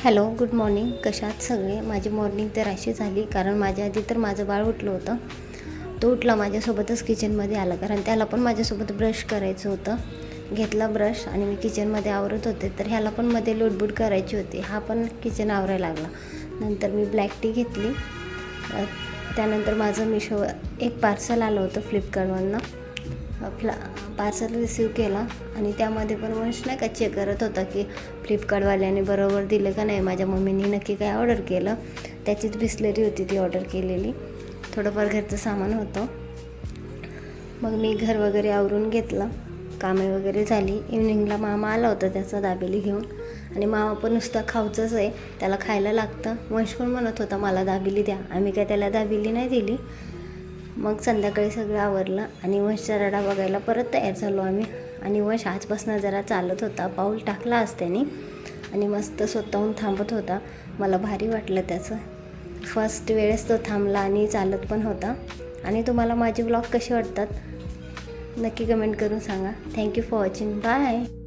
Hello, good morning. कशात सगळे? माझी मॉर्निंग तर अशी झाली कारण माझ्या आधी तर माझं बाळ उठलं होतं. तो उठला माझ्यासोबतच किचनमध्ये आला कारण त्याला पण माझ्यासोबत ब्रश करायचं होतं. घेतला ब्रश आणि मी किचनमध्ये आवरत होते तर ह्याला पण मध्ये लोटबूट करायची होती. हा पण किचन आवरायला लागला. नंतर मी ब्लॅक टी घेतली. त्यानंतर माझं एक पार्सल आलं होतं फ्लिपकार्टवरनं. पार्सल रिसीव केला आणि त्यामध्ये पण वंश नाही का चेक करत होता की फ्लिपकार्टवाल्याने बरोबर दिलं का नाही, माझ्या मम्मीने नक्की काय ऑर्डर केलं. त्याचीच बिस्लरी होती ती ऑर्डर केलेली. थोडंफार घरचं सामान होतं. मग मी घर वगैरे आवरून घेतलं. कामे वगैरे झाली. इव्हनिंगला मामा आला होता त्याचा दाबेली घेऊन आणि मामा पण नुसतं खाऊचंच आहे, त्याला खायला लागतं. वंश पण म्हणत होता मला दाबेली द्या. आम्ही काय त्याला दाबेली नाही दिली. मग संध्याकाळी सगळं आवरलं आणि वंशचा रडा बघायला परत तयार झालो आम्ही. आणि वंश आजपासून जरा चालत होता, पाऊल टाकला आज त्याने आणि मस्त स्वतःहून थांबत होता. मला भारी वाटलं त्याचं. फर्स्ट वेळेस तो थांबला आणि चालत पण होता. आणि तुम्हाला माझे ब्लॉग कसे वाटतात नक्की कमेंट करून सांगा. Thank you for watching. बाय.